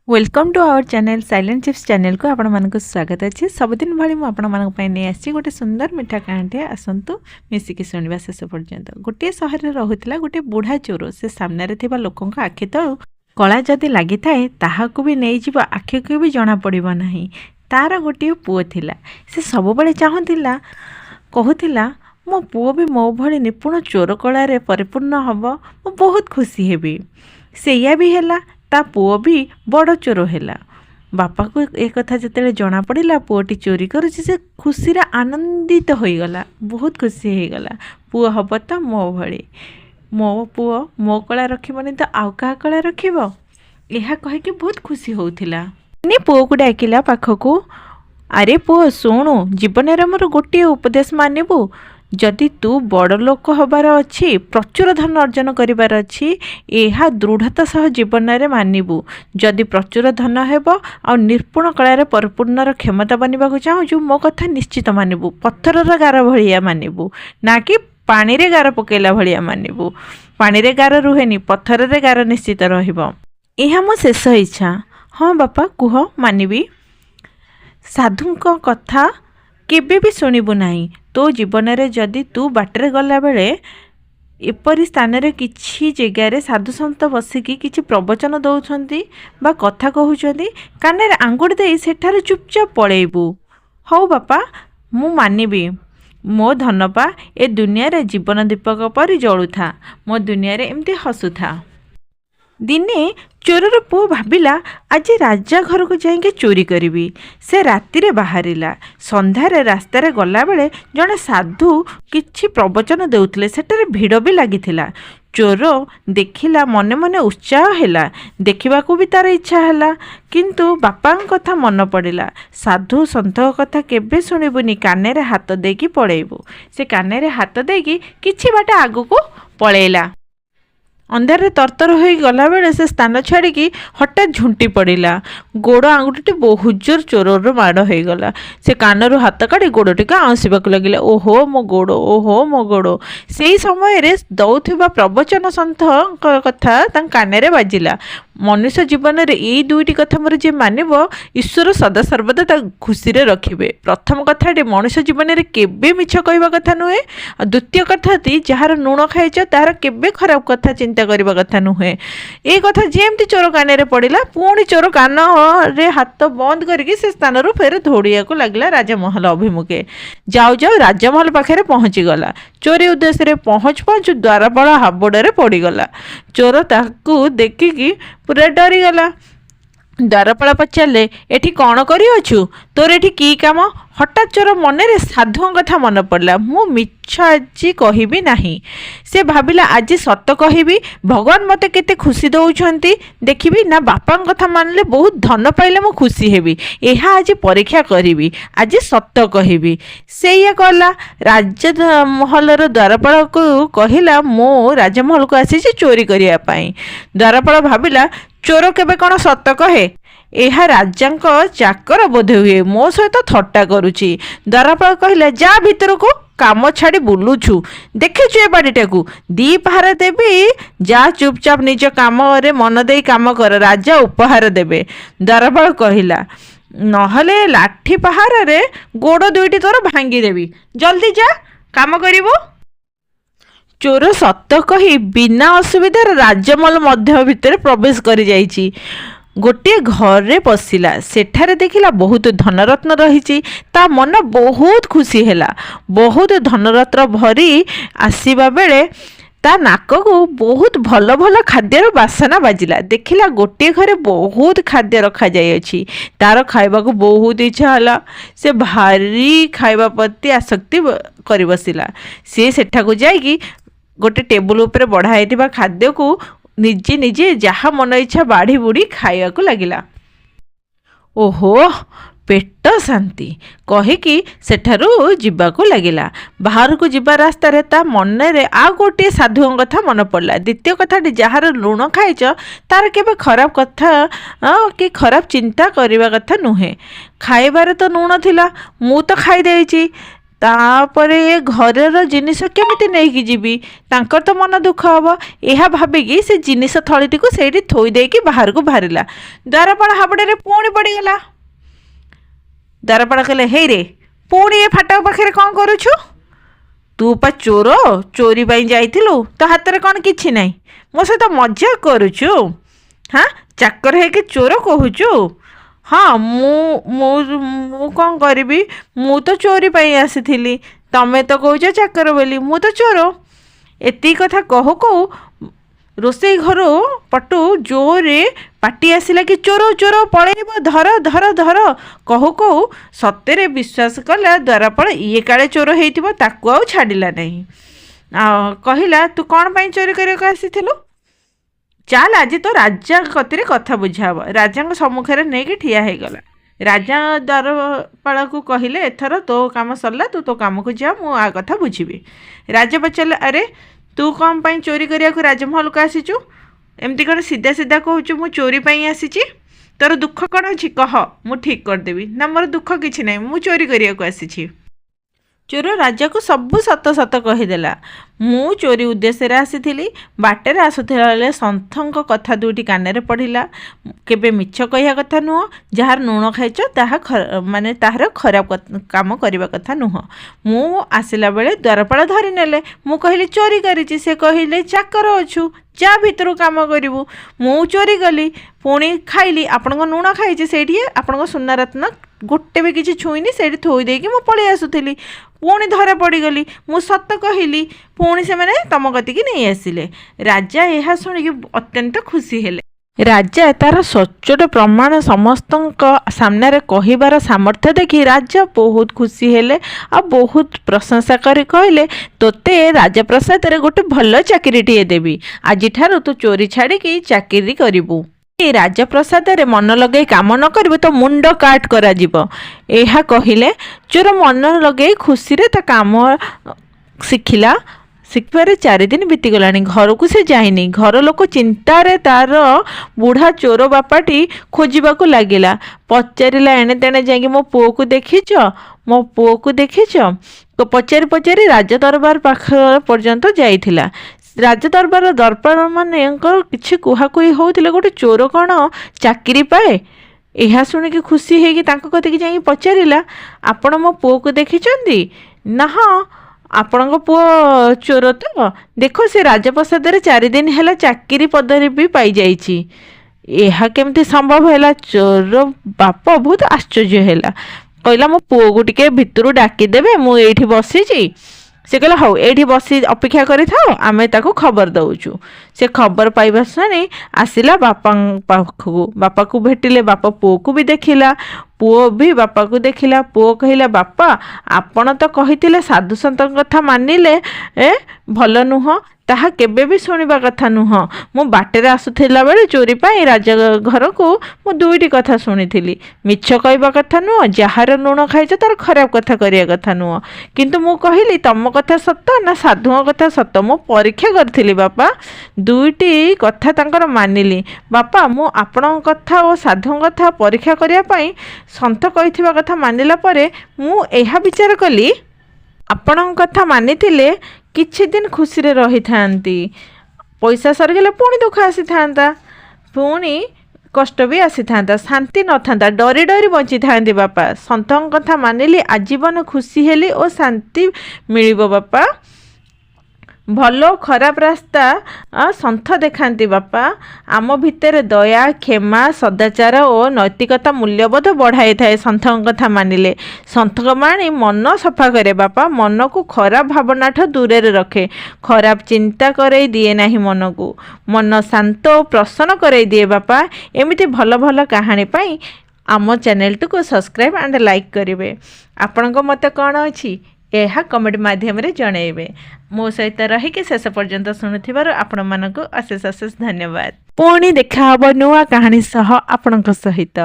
Welcome to our channel silent chips channel को आपण मानक स्वागत अच्छे। सबुदिन भाई मुझे नहीं आसी गोटे सुंदर मिठा कहानी आसतु मिसिकी शुणा शेष पर्यंत। गोटे सहर में रोला गोटे बुढ़ा चोर से सामने लोकों आखि तलू कला जदि लगी थाए ताहाकू भी नहीं जीव आखि को भी जना पड़ो ना। तार गोटे पुओ थिला से सब बड़े चाहूला कहूला मो पुओ भी मो भली निपुण चोर कलार परिपूर्ण हम मु बहुत खुशी हेबी। सेया भी है ता पुओ भी बड़ चोर है। बापा को एक कथा जिते जना पड़ा पुओटी चोरी कर खुशी आनंदित हो गला, बहुत खुशी हो गला। पुओ हम तो मो भली, मो पुओ मो कला रखनी तो आउ क्या कला रखिब यह कहीकि बहुत खुशी होउथिला। पुओ को डाकिला पाखकू, अरे पुओ शुणु जीवन में मोर गोटे उपदेश मानबू। जदि तू बड़ लोक हबार अच्छी प्रचुर धन अर्जन करिवार अच्छी यह दृढ़ता सह जीवन में मानबू। जदि प्रचुर धन हेब आ निपुण कलार परिपूर्ण क्षमता बनवा चाहूँ मो कथा निश्चित मानबू। पत्थर गार भाया मानबू ना कि पानी रे गार पकेला भाया मानबू। पानी रे गार रुहेनी, पत्थर रे गार निश्चित रहिबो। यह मो शेष इच्छा। हाँ बापा कुह मानिबी। साधुंक कथा केबे भी शुणिबू नहीं। तो जीवन में जदि तू बाटर गला बेले एपरी स्थान रे किछि जगार साधु सन्त बसिकी किछि प्रवचन दौरान बा कथा कहउछंती कान रे आंगुठी दे सेठारे चुपचाप पळेबू। हौ बापा मु मानिबी। मो धनपा ए दुनिया रे जीवन दीपक परि जळुथा, मो दुनिया रे एमती हसुथा। दिने चोरर पुओ भाविला आज राजा घर को जाइके चोरी करी। से राति रे बाहरिला। संध्यारे रास्तार गला बेले जड़े साधु किछि प्रवचन देउथिले, सेटारे भिड़ भी लागिथिला। चोर देखिला मने मने उत्साह हैला, देखिबा को भी तार इच्छा हैला, किंतु बापा कथा मन पड़िला। साधु सन्थ कथा केबे शुणिबुनी, काने रे हाथ देकी पळेबू। से काने रे हाथ देकी किछि बाट आगु को पळेला। अंधारे तरतर हो गला बेले से स्थान छाड़ी हठात झुंटी पड़ा। गोड़ आंगुठी बहुत जोर चोर माड़ हो गला। से कानरू हाथ काढ़ी गोड़ टी आउंसवा लगे। ओहो मो गोड़, ओहो मो गोड़। से समय दौथुवा प्रवचन सन्थ कथा कान बाजिला। मनुष्य जीवन में यही दुईटी कथा मोर जे मानव ईश्वर सदा सर्वदा खुशी रखिए। प्रथम कथाटी मनुष्य जीवन में केबे मिछ कहवा कथा नुहे। द्वितीय कथाटी जार लुण खाइच तार केबे खराब कथा चिंता करवा कथा नुहे। ये कथा जेमती चोर कान रे पड़ा पुणी चोर कान रे हाथ बंद करके से स्थान फेर दौड़िया को लगला राजमहल अभिमुखे। जाऊ जाऊ राजमहल पाखे पहुँची गला। चोरी उद्देश्य पहुँच पहुँच द्वारपाल हाबुड़े पड़गला। चोर ताकू देखिकी पूरा डरीगला। द्वारपाल पचारे एठी कौन करिअछु, तोर एठी की काम। हठात चोर मन रे साधु कथा मन पड़ला। मु मिछ आज कहबी नहीं। से भाविला आज सत कहबी, भगवान मते केते खुशी दउछंती देखिबी ना। बापा कथा मानले बहुत धन पाइले मु खुशी हेबी। एहा आज परीक्षा करिबी, आज सत कहबी। सेया कला। राजमहल द्वारपाल को कहिला मो राजमहल को आसी चोरी करिया पाई। द्वारपाल भाविला चोर केबे कौन सत कहे, यह राजा चाकर बोध हुए, मो सहित थट्टा करुची। द्वारपाल कहला जा भीतर को, काम छाड़ी बुलुछु देखिछु ए बाड़ीटा को दी पहार देवी, जा चुपचाप निज काम रे मन दे काम कर, राजा उपहार देबे। द्वारपाल कहला नहले लाठी पहार रे गोड़ दुईटी तोर भांगी देवी, जल्दी जा काम करिवो। चोर सत कही बिना असुविधार राजमहल मध्य भितर प्रवेश कर जाइछि। गोटे घरे पशिला। सेठारे देखिला बहुत धनरत्न रही। ता मन बहुत खुशी हैला। बहुत धनरत्न भरी आसीबा बेले ता नाक को बहुत भल भल खाद्यर बासना बाजिला। देखिला गोटे घरे बहुत खाद्य रखा जाइए। तार खाइबा को बहुत इच्छा हला। से भारी खाइबा प्रति आसक्ति कर बसिला। से सेठा को जाइकी गोटे टेबुल उपरे बढ़ाई खाद्य को निजे निजे जहाँ मन इच्छा बाढ़ी बुड़ी खाइबा को लगिला। ओहो पेट शांति कहीकि सेठारू जीवाकू लगिला। बाहर को जीवा रास्ता रे ता मन रे आ गोटे साधु कथा मन पड़ला। द्वितीय कथाटी जार लुण खाइच तार केबे खराब कथा कि खराब चिंता करवा कथा नुहे। खाइबार तो लुण थिला, मु तो खाई देइची। तापरे ए घरर जिनिस केमिति नेइकी जीवी तांकर तो मन दुख हम यह भाविकी से जिनिस थलीटी को सेठी थोई देकी बाहर को बाहरिला द्वारपाल हाबड़े पुणी पड़गला द्वारपाल कहले हे रे पुणी ए फाटक पाखे कौन करुछु तू पा चोर चोरी पाई जाइथिलु तो हाथ में कौन किछि नहीं मो सहित मजा करुछु हाँ चाकर है कि चोर कहूचु हाँ मु कौन करी मु तो चोरी पाई आसी तमें तो कौच चाकर बोली मु तो चोर एति कथा कहू कहू रोसई घर पटु जोरे पाटी आसिला कि चोर चोर पलैब धर धर धर कहू कहू सतेरे विश्वास कला द्वारपाल ये काले चोर होइतिबो ताकू आउ छाडिला नहीं कहला तू कौन पाई चोरी करके आसीथिलु चाल आज तो राजा कतिरे कथा बुझाब राजा सम्मुखें नहीं ठिया हो गला राजा द्वारपाल को कहले एथर तो काम सरला तू तो काम को जा मु आ कथा बुझीबी राजा पचारे अरे तू कौन पाई चोरी करिया को राजमहल को आसीचु एमती कौन सीधा सीधा कहूँ मु चोरी पाई आसीची तोर दुख कौन अच्छी कह मु ठीक करदेवी ना मोर दुख किछि नहीं मु चोरी करिया को आसीची चोर राजा को सबू सत सत कहीदेला मु चोरी उद्देश्य आसी बाटर आसुला सन्थों कथा दुईटी कान पढ़ला केबे मिछ कहिया कथा नुह जार लुण खाइच माने ताहार खराब काम करने कथा नुह मु आसला बेले द्वारपाल धरी नेले मु कहली चोरी करी से कहले चाकर अच्छु जा भितर काम करूँ मु चोरी गली पुणी खाइली आपण लुण खाई से आपण सुनारत्न गोटे भी किसी छुईनी से थोई देकी मु पलि आसुली पुणी धरा पड़गली मु सत कहली पुणी से मैंने तम गतिकी नहीं आसिले राजा यह शुणिकी अत्यंत खुशी हेले राजा तार सचोट प्रमाण समस्त सामने कहबार सामर्थ्य देखी राजा बहुत खुशी हेले आ बहुत प्रशंसा करी कहले तोते राजप्रसाद रे गोटे भल चाकरीटे देवी आज तू चोरी छाड़ी चाकरी करिबू राजप्रसाद रे मन लगे काम न करिबो तो मुंड काट करा जीवो एहा कहिले चोर मन लगे खुशी रे ता काम शिखिला शिखबार 4 दिन बीतीगला घर को से जाइनी घर लोक चिंतार तार बुढ़ा चोर बापाटी खोजबाक लगिला पचारा एणे तेणे जा मो पुओ को देखीच मो पुओ को देखीच तो पचारि पचारि राज दरबार पाख पर्यंत जाइथिला राज दरबार दरबार मान कि कुहाकुही होते गोटे चोर कौन चाकरी पाए यह शुणिकी खुशी होगी कतिक जा पचारा आपण मो पुओ को देखी ना हाँ आपण पुओ चोर तो देख से राजप्रसाद रे 4 दिन है चाकरी पदरी भी पाई जाइछि यह केमती संभव है चोर बाप बहुत आश्चर्य है कहला मो पुओ को टिके भितर डाकीदेवे मुझे बसी से कहला हाँ ये बसी अपेक्षा करी था आमे ताको खबर दउचु से खबर पाइबा सुनी आसिला बापा पाखु बापा को भेटिले बापा पुओ को भी देखिला पुओ भी बापा को देखिला पुओ कहला बापा आपण तो कहितिले साधु संत कथा मानिले भल नुह ताहा केबे भी सुनिबा कथा नुह मु बाटेरे आसुथिला बेले चोरी पाई राजा घर को मु दुईटी कथा सुनिथिली मिछ कहबा कथा नुह जहार लुण खाइछ तार खराब कथा करिया कथा नुह किंतु मु कहिली तम कथा सत्य ना साधु कथा सत्य मु परीक्षा करथिली बापा दुईटी कथा तांकर मानिली बापा मु आपण कथा और साधु कथा परीक्षा करिया पाई संत कहिथिबा कथा मानिला परे मु एहा विचार कली आपण कथा मानिथिले किछि दिन खुशी रे रही थांती पैसा सरगले पुणी दुख आसी थांता पुणी कष्ट भी आसी थांता शांति न थांता डरी डरी बंची थांती बापा संतों कथा मानिली आजीवन खुशी हेली और शांति मिलिबो बापा भलो खराब रास्ता संथ देखाती बापा आम भितर दया क्षमा सदाचार और नैतिकता मूल्यबोध बढ़ाई थाए संथ कथा मानिले संथ मानी मन सफा करे बापा मन को खराब भावना ठो दूरे रखे खराब चिंता करे दिए नहीं मन को मन शांत और प्रसन्न करे दिए बापा एमिति भल भल कहानी पाई आम चैनल को सब्सक्राइब एंड लाइक करेंगे आपण मत कौन अच्छी यह कमेंट माध्यम जनइबे मो सहित रहीकि शेष पर्यंत शुणुथिबार आपण मानक अशेष अशेष धन्यवाद पुणी देखा नुआ कहानी सह आपणक सहित।